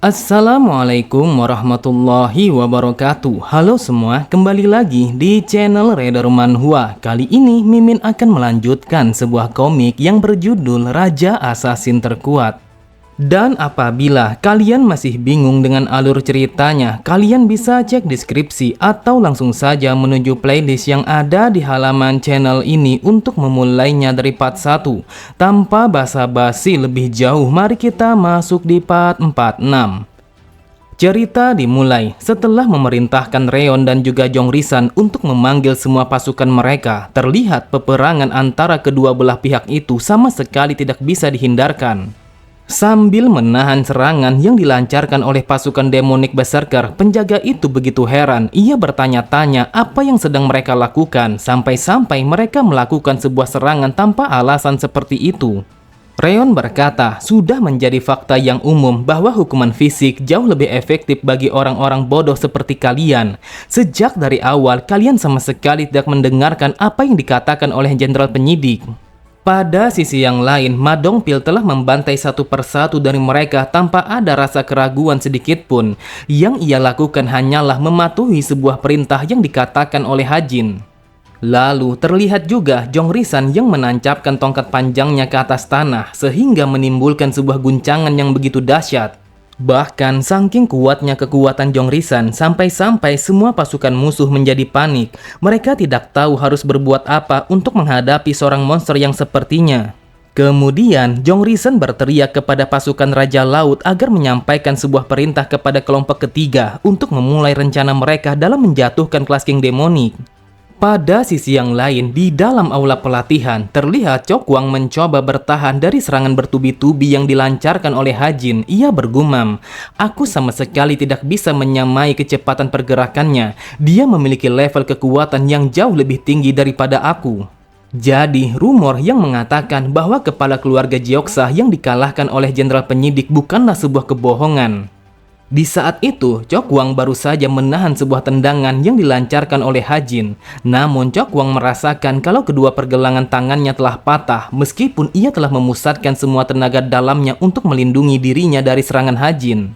Assalamualaikum warahmatullahi wabarakatuh. Halo semua, kembali lagi di channel Reader Manhwa. Kali ini Mimin akan melanjutkan sebuah komik yang berjudul Raja Assassin Terkuat. Dan apabila kalian masih bingung dengan alur ceritanya, kalian bisa cek deskripsi atau langsung saja menuju playlist yang ada di halaman channel ini untuk memulainya dari part 1. Tanpa basa-basi lebih jauh, mari kita masuk di part 46. Cerita dimulai setelah memerintahkan Reon dan juga Jongrisan untuk memanggil semua pasukan mereka. Terlihat peperangan antara kedua belah pihak itu sama sekali tidak bisa dihindarkan. Sambil menahan serangan yang dilancarkan oleh pasukan demonik berserker, penjaga itu begitu heran. Ia bertanya-tanya apa yang sedang mereka lakukan, sampai-sampai mereka melakukan sebuah serangan tanpa alasan seperti itu. Reon berkata, sudah menjadi fakta yang umum bahwa hukuman fisik jauh lebih efektif bagi orang-orang bodoh seperti kalian. Sejak dari awal, kalian sama sekali tidak mendengarkan apa yang dikatakan oleh jenderal penyidik. Pada sisi yang lain, Ma Dongpil telah membantai satu persatu dari mereka tanpa ada rasa keraguan sedikit pun. Yang ia lakukan hanyalah mematuhi sebuah perintah yang dikatakan oleh Hajin. Lalu terlihat juga Jongrisan yang menancapkan tongkat panjangnya ke atas tanah sehingga menimbulkan sebuah guncangan yang begitu dahsyat. Bahkan saking kuatnya kekuatan Jongrisan sampai-sampai semua pasukan musuh menjadi panik. Mereka tidak tahu harus berbuat apa untuk menghadapi seorang monster yang sepertinya. Kemudian Jongrisan berteriak kepada pasukan Raja Laut agar menyampaikan sebuah perintah kepada kelompok ketiga untuk memulai rencana mereka dalam menjatuhkan kelas King Demonik. Pada sisi yang lain, di dalam aula pelatihan, terlihat Chokwang mencoba bertahan dari serangan bertubi-tubi yang dilancarkan oleh Hajin. Ia bergumam, aku sama sekali tidak bisa menyamai kecepatan pergerakannya. Dia memiliki level kekuatan yang jauh lebih tinggi daripada aku. Jadi, rumor yang mengatakan bahwa kepala keluarga Jeoksa yang dikalahkan oleh jenderal penyidik bukanlah sebuah kebohongan. Di saat itu, Chokwang baru saja menahan sebuah tendangan yang dilancarkan oleh Hajin. Namun, Chokwang merasakan kalau kedua pergelangan tangannya telah patah, meskipun ia telah memusatkan semua tenaga dalamnya untuk melindungi dirinya dari serangan Hajin.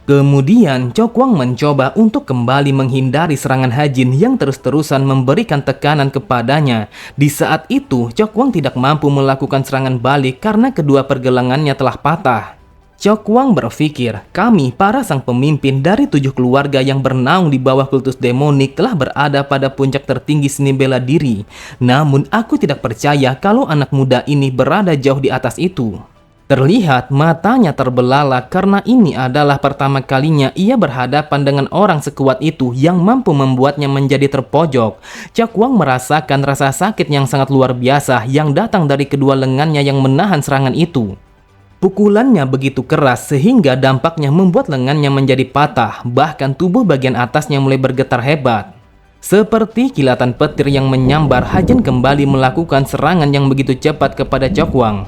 Kemudian, Chokwang mencoba untuk kembali menghindari serangan Hajin yang terus-terusan memberikan tekanan kepadanya. Di saat itu, Chokwang tidak mampu melakukan serangan balik karena kedua pergelangannya telah patah. Chokwang berpikir, kami para sang pemimpin dari 7 keluarga yang bernaung di bawah kultus demonik telah berada pada puncak tertinggi seni bela diri. Namun aku tidak percaya kalau anak muda ini berada jauh di atas itu. Terlihat matanya terbelalak karena ini adalah pertama kalinya ia berhadapan dengan orang sekuat itu yang mampu membuatnya menjadi terpojok. Chokwang merasakan rasa sakit yang sangat luar biasa yang datang dari kedua lengannya yang menahan serangan itu. Pukulannya begitu keras sehingga dampaknya membuat lengannya menjadi patah, bahkan tubuh bagian atasnya mulai bergetar hebat. Seperti kilatan petir yang menyambar, Hajin kembali melakukan serangan yang begitu cepat kepada Chokwang.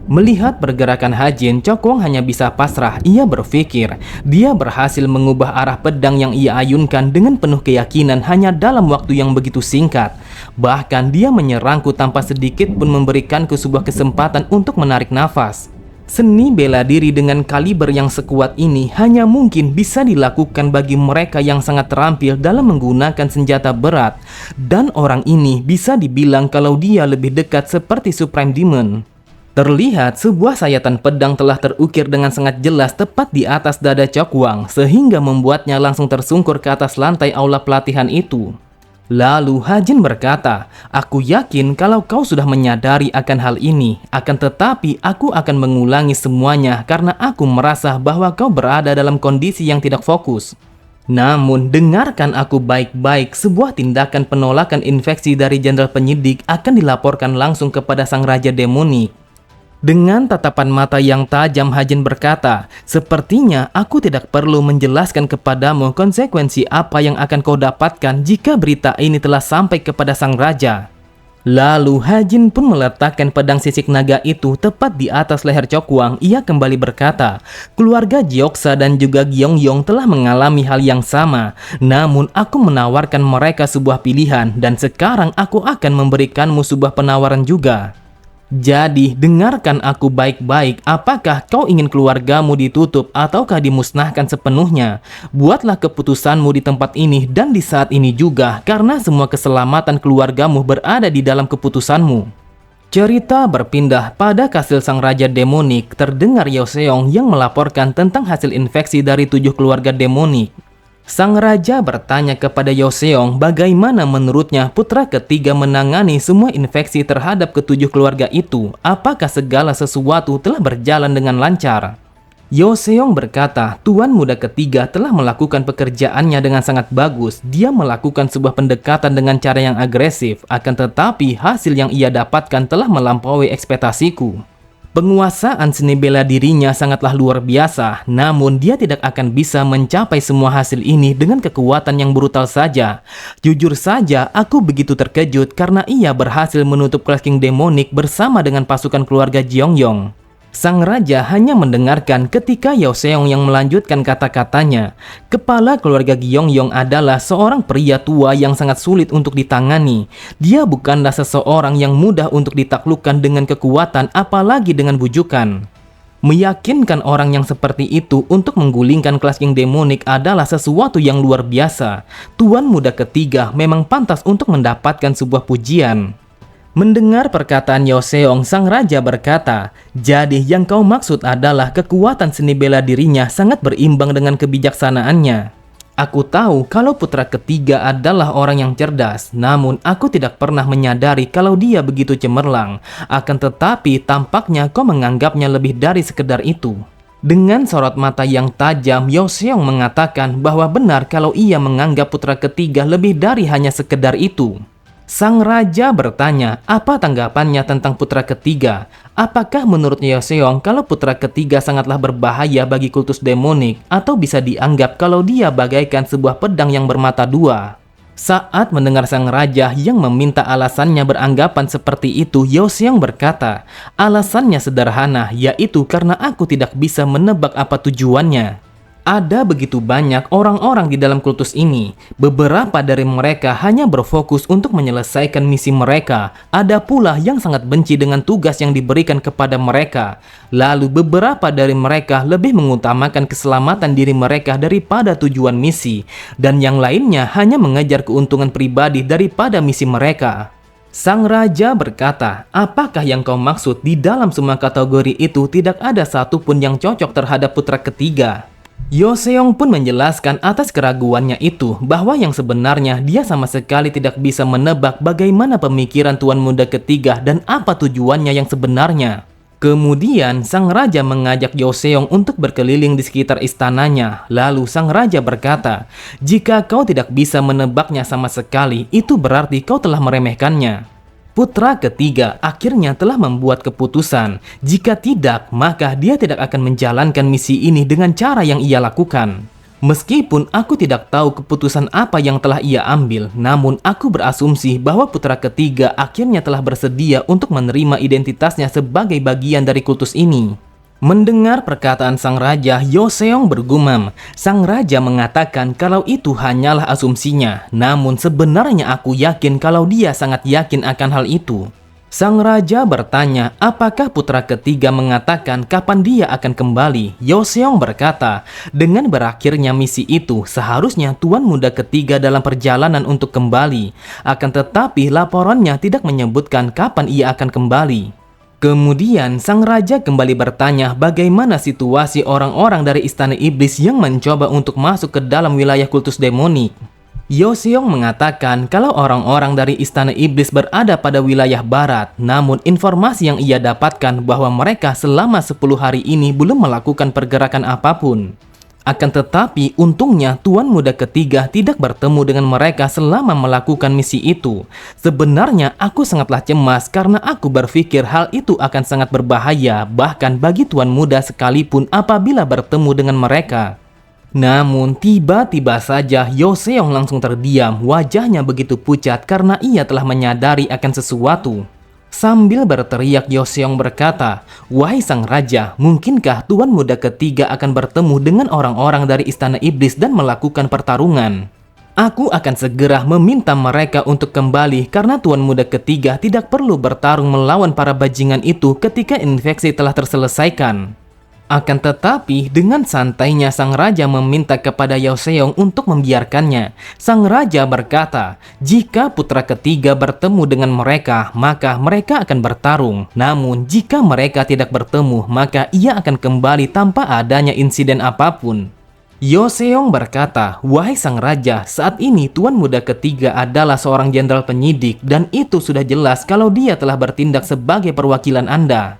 Melihat pergerakan Hajin, Chokwang hanya bisa pasrah. Ia berpikir, dia berhasil mengubah arah pedang yang ia ayunkan dengan penuh keyakinan hanya dalam waktu yang begitu singkat. Bahkan dia menyerangku tanpa sedikit pun memberikanku sebuah kesempatan untuk menarik nafas. Seni bela diri dengan kaliber yang sekuat ini hanya mungkin bisa dilakukan bagi mereka yang sangat terampil dalam menggunakan senjata berat. Dan orang ini bisa dibilang kalau dia lebih dekat seperti Supreme Demon. Terlihat sebuah sayatan pedang telah terukir dengan sangat jelas tepat di atas dada Chokwang, sehingga membuatnya langsung tersungkur ke atas lantai aula pelatihan itu. Lalu Hajin berkata, aku yakin kalau kau sudah menyadari akan hal ini, akan tetapi aku akan mengulangi semuanya karena aku merasa bahwa kau berada dalam kondisi yang tidak fokus. Namun dengarkan aku baik-baik, sebuah tindakan penolakan infeksi dari jenderal penyidik akan dilaporkan langsung kepada sang raja demonik. Dengan tatapan mata yang tajam, Hajin berkata, sepertinya aku tidak perlu menjelaskan kepadamu konsekuensi apa yang akan kau dapatkan jika berita ini telah sampai kepada sang raja. Lalu Hajin pun meletakkan pedang sisik naga itu tepat di atas leher Chokwang. Ia kembali berkata, keluarga Jeoksa dan juga Gyeongyong telah mengalami hal yang sama. Namun aku menawarkan mereka sebuah pilihan dan sekarang aku akan memberikanmu sebuah penawaran juga. Jadi, dengarkan aku baik-baik, apakah kau ingin keluargamu ditutup ataukah dimusnahkan sepenuhnya? Buatlah keputusanmu di tempat ini dan di saat ini juga, karena semua keselamatan keluargamu berada di dalam keputusanmu. Cerita berpindah pada kastil sang raja demonik. Terdengar Yoseong yang melaporkan tentang hasil infeksi dari 7 keluarga demonik. Sang raja bertanya kepada Yoseong bagaimana menurutnya putra ketiga menangani semua infeksi terhadap ketujuh keluarga itu. Apakah segala sesuatu telah berjalan dengan lancar? Yoseong berkata, Tuan muda ketiga telah melakukan pekerjaannya dengan sangat bagus. Dia melakukan sebuah pendekatan dengan cara yang agresif, akan tetapi hasil yang ia dapatkan telah melampaui ekspektasiku. Penguasaan seni bela dirinya sangatlah luar biasa, namun dia tidak akan bisa mencapai semua hasil ini dengan kekuatan yang brutal saja. Jujur saja, aku begitu terkejut karena ia berhasil menutup Clash King Demonic bersama dengan pasukan keluarga Jeongyong. Sang raja hanya mendengarkan ketika Yoseong yang melanjutkan kata-katanya. Kepala keluarga Jeongyong adalah seorang pria tua yang sangat sulit untuk ditangani. Dia bukanlah seseorang yang mudah untuk ditaklukkan dengan kekuatan, apalagi dengan bujukan. Meyakinkan orang yang seperti itu untuk menggulingkan Clash King Demonic adalah sesuatu yang luar biasa. Tuan muda ketiga memang pantas untuk mendapatkan sebuah pujian. Mendengar perkataan Yoseong, sang raja berkata, jadi yang kau maksud adalah kekuatan seni bela dirinya sangat berimbang dengan kebijaksanaannya. Aku tahu kalau putra ketiga adalah orang yang cerdas, namun aku tidak pernah menyadari kalau dia begitu cemerlang. Akan tetapi tampaknya kau menganggapnya lebih dari sekedar itu. Dengan sorot mata yang tajam, Yoseong mengatakan bahwa benar kalau ia menganggap putra ketiga lebih dari hanya sekedar itu. Sang raja bertanya, apa tanggapannya tentang putra ketiga? Apakah menurut Yoseong kalau putra ketiga sangatlah berbahaya bagi kultus demonik, atau bisa dianggap kalau dia bagaikan sebuah pedang yang bermata dua? Saat mendengar sang raja yang meminta alasannya beranggapan seperti itu, Yoseong berkata, alasannya sederhana, yaitu karena aku tidak bisa menebak apa tujuannya. Ada begitu banyak orang-orang di dalam kultus ini. Beberapa dari mereka hanya berfokus untuk menyelesaikan misi mereka. Ada pula yang sangat benci dengan tugas yang diberikan kepada mereka. Lalu beberapa dari mereka lebih mengutamakan keselamatan diri mereka daripada tujuan misi. Dan yang lainnya hanya mengejar keuntungan pribadi daripada misi mereka. Sang raja berkata, apakah yang kau maksud di dalam semua kategori itu tidak ada satupun yang cocok terhadap putra ketiga? Yoseong pun menjelaskan atas keraguannya itu bahwa yang sebenarnya dia sama sekali tidak bisa menebak bagaimana pemikiran tuan muda ketiga dan apa tujuannya yang sebenarnya. Kemudian sang raja mengajak Yoseong untuk berkeliling di sekitar istananya. Lalu sang raja berkata, jika kau tidak bisa menebaknya sama sekali, itu berarti kau telah meremehkannya. Putra ketiga akhirnya telah membuat keputusan. Jika tidak, maka dia tidak akan menjalankan misi ini dengan cara yang ia lakukan. Meskipun aku tidak tahu keputusan apa yang telah ia ambil, namun aku berasumsi bahwa putra ketiga akhirnya telah bersedia untuk menerima identitasnya sebagai bagian dari kultus ini. Mendengar perkataan sang raja, Yoseong bergumam. Sang raja mengatakan kalau itu hanyalah asumsinya, namun sebenarnya aku yakin kalau dia sangat yakin akan hal itu. Sang raja bertanya, apakah putra ketiga mengatakan kapan dia akan kembali? Yoseong berkata, dengan berakhirnya misi itu, seharusnya tuan muda ketiga dalam perjalanan untuk kembali. Akan tetapi laporannya tidak menyebutkan kapan ia akan kembali. Kemudian sang raja kembali bertanya bagaimana situasi orang-orang dari istana iblis yang mencoba untuk masuk ke dalam wilayah kultus demonik. Yoseong mengatakan kalau orang-orang dari istana iblis berada pada wilayah barat, namun informasi yang ia dapatkan bahwa mereka selama 10 hari ini belum melakukan pergerakan apapun. Akan tetapi untungnya tuan muda ketiga tidak bertemu dengan mereka selama melakukan misi itu. Sebenarnya aku sangatlah cemas karena aku berpikir hal itu akan sangat berbahaya bahkan bagi tuan muda sekalipun apabila bertemu dengan mereka. Namun tiba-tiba saja Yoseong langsung terdiam, wajahnya begitu pucat karena ia telah menyadari akan sesuatu. Sambil berteriak, Yoseong berkata, wahai sang raja, mungkinkah tuan muda ketiga akan bertemu dengan orang-orang dari istana iblis dan melakukan pertarungan? Aku akan segera meminta mereka untuk kembali karena Tuan Muda ketiga tidak perlu bertarung melawan para bajingan itu ketika infeksi telah terselesaikan. Akan tetapi, dengan santainya sang raja meminta kepada Yao Seong untuk membiarkannya. Sang raja berkata, jika putra ketiga bertemu dengan mereka, maka mereka akan bertarung. Namun, jika mereka tidak bertemu, maka ia akan kembali tanpa adanya insiden apapun. Yao Seong berkata, wahai sang raja, saat ini Tuan Muda ketiga adalah seorang jenderal penyidik dan itu sudah jelas kalau dia telah bertindak sebagai perwakilan Anda.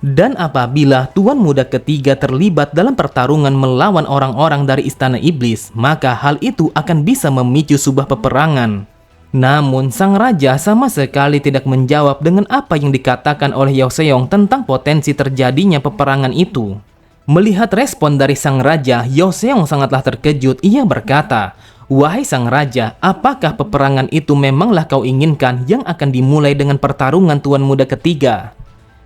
Dan apabila Tuan Muda ketiga terlibat dalam pertarungan melawan orang-orang dari Istana Iblis, maka hal itu akan bisa memicu sebuah peperangan. Namun sang raja sama sekali tidak menjawab dengan apa yang dikatakan oleh Yao Seong tentang potensi terjadinya peperangan itu. Melihat respon dari sang raja, Yao Seong sangatlah terkejut. Ia berkata, wahai sang raja, apakah peperangan itu memanglah kau inginkan yang akan dimulai dengan pertarungan Tuan Muda ketiga?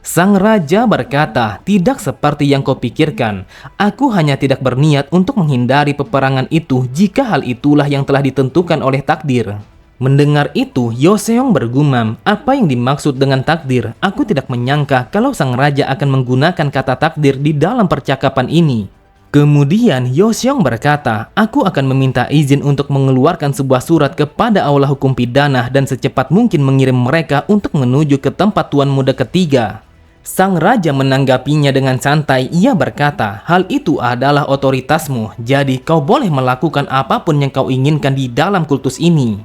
Sang raja berkata, tidak seperti yang kau pikirkan. Aku hanya tidak berniat untuk menghindari peperangan itu jika hal itulah yang telah ditentukan oleh takdir. Mendengar itu, Yao Seong bergumam, apa yang dimaksud dengan takdir? Aku tidak menyangka kalau sang raja akan menggunakan kata takdir di dalam percakapan ini. Kemudian Yao Seong berkata, aku akan meminta izin untuk mengeluarkan sebuah surat kepada Aula Hukum Pidana dan secepat mungkin mengirim mereka untuk menuju ke tempat Tuan Muda ketiga. Sang raja menanggapinya dengan santai. Ia berkata, hal itu adalah otoritasmu, jadi kau boleh melakukan apapun yang kau inginkan di dalam kultus ini.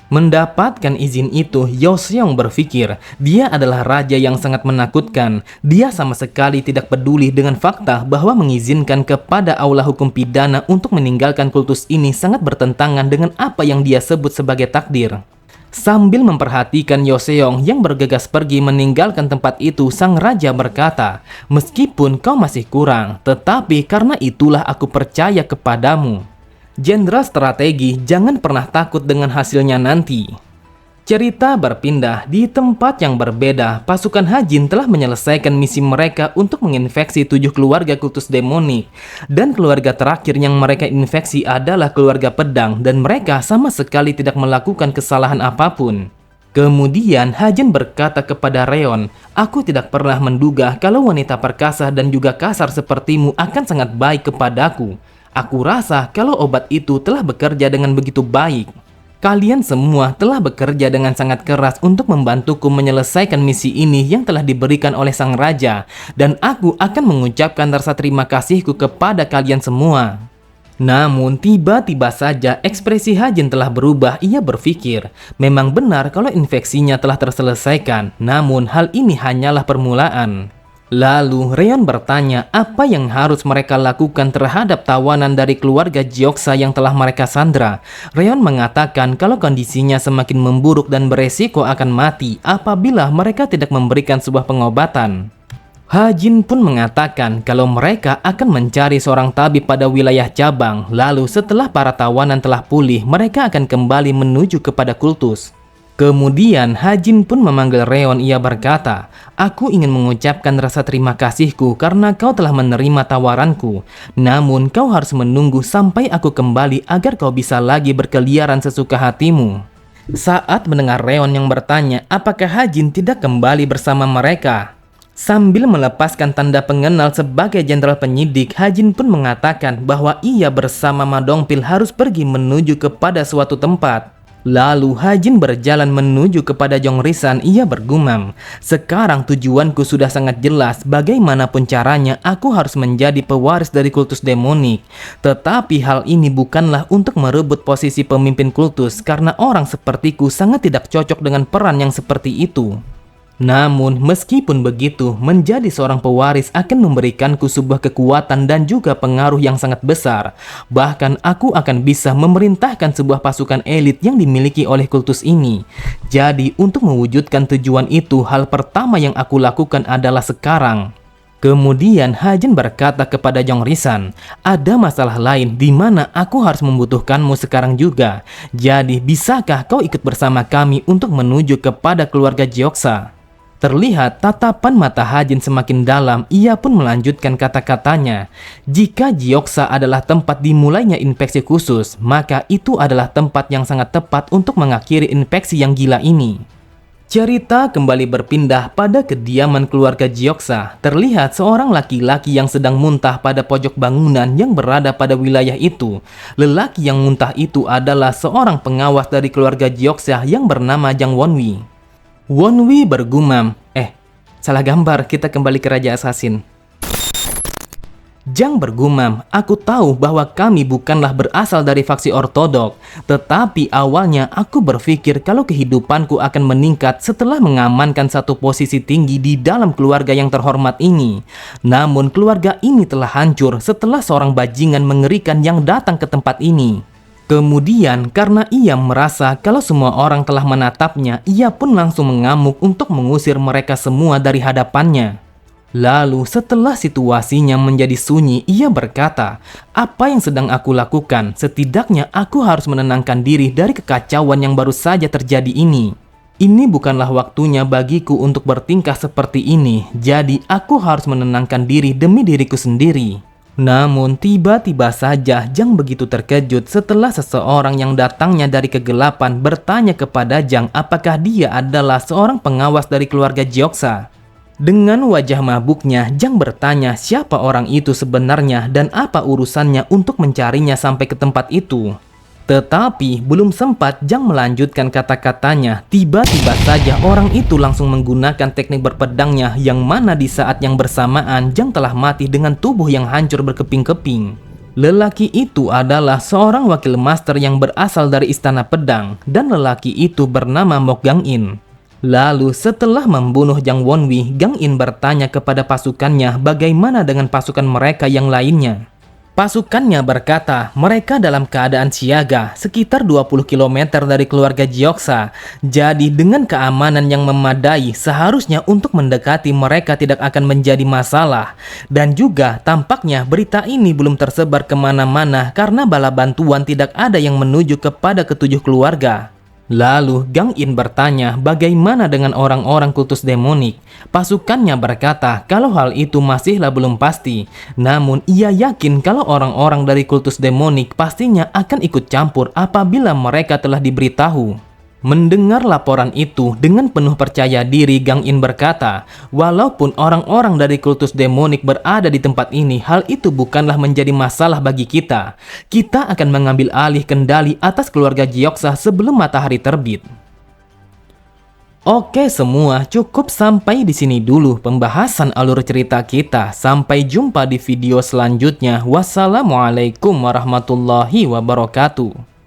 Mendapatkan izin itu, Yao Seong berpikir, dia adalah raja yang sangat menakutkan. Dia sama sekali tidak peduli dengan fakta bahwa mengizinkan kepada Aula Hukum Pidana untuk meninggalkan kultus ini sangat bertentangan dengan apa yang dia sebut sebagai takdir. Sambil memperhatikan Yao Seong yang bergegas pergi meninggalkan tempat itu, sang raja berkata, meskipun kau masih kurang, tetapi karena itulah aku percaya kepadamu. Jenderal strategi, jangan pernah takut dengan hasilnya nanti. Cerita berpindah di tempat yang berbeda. Pasukan Hajin telah menyelesaikan misi mereka untuk menginfeksi 7 keluarga kultus demonik. Dan keluarga terakhir yang mereka infeksi adalah keluarga pedang, dan mereka sama sekali tidak melakukan kesalahan apapun. Kemudian Hajin berkata kepada Reon, aku tidak pernah menduga kalau wanita perkasa dan juga kasar sepertimu akan sangat baik kepadaku. Aku rasa kalau obat itu telah bekerja dengan begitu baik. Kalian semua telah bekerja dengan sangat keras untuk membantuku menyelesaikan misi ini yang telah diberikan oleh sang raja. Dan aku akan mengucapkan rasa terima kasihku kepada kalian semua. Namun tiba-tiba saja ekspresi Hajin telah berubah. Ia berpikir, memang benar kalau infeksinya telah terselesaikan. Namun hal ini hanyalah permulaan. Lalu Reon bertanya apa yang harus mereka lakukan terhadap tawanan dari keluarga Jioksa yang telah mereka sandra. Reon mengatakan kalau kondisinya semakin memburuk dan beresiko akan mati apabila mereka tidak memberikan sebuah pengobatan. Hajin pun mengatakan kalau mereka akan mencari seorang tabib pada wilayah cabang. Lalu setelah para tawanan telah pulih, mereka akan kembali menuju kepada kultus. Kemudian Hajin pun memanggil Reon. Ia berkata, aku ingin mengucapkan rasa terima kasihku karena kau telah menerima tawaranku. Namun kau harus menunggu sampai aku kembali agar kau bisa lagi berkeliaran sesuka hatimu. Saat mendengar Reon yang bertanya apakah Hajin tidak kembali bersama mereka, sambil melepaskan tanda pengenal sebagai jenderal penyidik, Hajin pun mengatakan bahwa ia bersama Ma Dongpil harus pergi menuju kepada suatu tempat. Lalu Hajin berjalan menuju kepada Jongrisan. Ia bergumam, sekarang tujuanku sudah sangat jelas. Bagaimanapun caranya aku harus menjadi pewaris dari kultus demonik. Tetapi hal ini bukanlah untuk merebut posisi pemimpin kultus, karena orang sepertiku sangat tidak cocok dengan peran yang seperti itu. Namun meskipun begitu, menjadi seorang pewaris akan memberikanku sebuah kekuatan dan juga pengaruh yang sangat besar. Bahkan aku akan bisa memerintahkan sebuah pasukan elit yang dimiliki oleh kultus ini. Jadi untuk mewujudkan tujuan itu, hal pertama yang aku lakukan adalah sekarang. Kemudian Hajin berkata kepada Jongrisan, ada masalah lain di mana aku harus membutuhkanmu sekarang juga. Jadi bisakah kau ikut bersama kami untuk menuju kepada keluarga Jioksa? Terlihat tatapan mata Hajin semakin dalam, ia pun melanjutkan kata-katanya. Jika Jioksa adalah tempat dimulainya infeksi khusus, maka itu adalah tempat yang sangat tepat untuk mengakhiri infeksi yang gila ini. Cerita kembali berpindah pada kediaman keluarga Jioksa. Terlihat seorang laki-laki yang sedang muntah pada pojok bangunan yang berada pada wilayah itu. Lelaki yang muntah itu adalah seorang pengawas dari keluarga Jioksa yang bernama Jang Wonwi. Wonwi bergumam, salah gambar, kita kembali ke Raja Assassin. Jang bergumam, aku tahu bahwa kami bukanlah berasal dari faksi ortodok, tetapi awalnya aku berpikir kalau kehidupanku akan meningkat setelah mengamankan satu posisi tinggi di dalam keluarga yang terhormat ini. Namun keluarga ini telah hancur setelah seorang bajingan mengerikan yang datang ke tempat ini. Kemudian karena ia merasa kalau semua orang telah menatapnya, ia pun langsung mengamuk untuk mengusir mereka semua dari hadapannya. Lalu setelah situasinya menjadi sunyi, ia berkata, apa yang sedang aku lakukan? Setidaknya aku harus menenangkan diri dari kekacauan yang baru saja terjadi ini. Ini bukanlah waktunya bagiku untuk bertingkah seperti ini, jadi aku harus menenangkan diri demi diriku sendiri. Namun tiba-tiba saja Jang begitu terkejut setelah seseorang yang datangnya dari kegelapan bertanya kepada Jang apakah dia adalah seorang pengawas dari keluarga Jioksa. Dengan wajah mabuknya, Jang bertanya siapa orang itu sebenarnya dan apa urusannya untuk mencarinya sampai ke tempat itu. Tetapi belum sempat Jang melanjutkan kata-katanya, tiba-tiba saja orang itu langsung menggunakan teknik berpedangnya yang mana di saat yang bersamaan Jang telah mati dengan tubuh yang hancur berkeping-keping. Lelaki itu adalah seorang wakil master yang berasal dari istana pedang dan lelaki itu bernama Mok Gang-in. Lalu setelah membunuh Jang Wonwi, Gang-in bertanya kepada pasukannya bagaimana dengan pasukan mereka yang lainnya. Pasukannya berkata, mereka dalam keadaan siaga sekitar 20 km dari keluarga Jioksa. Jadi dengan keamanan yang memadai, seharusnya untuk mendekati mereka tidak akan menjadi masalah. Dan juga tampaknya berita ini belum tersebar kemana-mana karena bala bantuan tidak ada yang menuju kepada ketujuh keluarga. Lalu Gang-in bertanya bagaimana dengan orang-orang kultus demonik. Pasukannya berkata kalau hal itu masihlah belum pasti. Namun ia yakin kalau orang-orang dari kultus demonik pastinya akan ikut campur apabila mereka telah diberitahu. Mendengar laporan itu dengan penuh percaya diri, Gang-in berkata, walaupun orang-orang dari kultus demonik berada di tempat ini, hal itu bukanlah menjadi masalah bagi kita. Kita akan mengambil alih kendali atas keluarga Jioksa sebelum matahari terbit. Oke semua, cukup sampai di sini dulu pembahasan alur cerita kita. Sampai jumpa di video selanjutnya. Wassalamualaikum warahmatullahi wabarakatuh.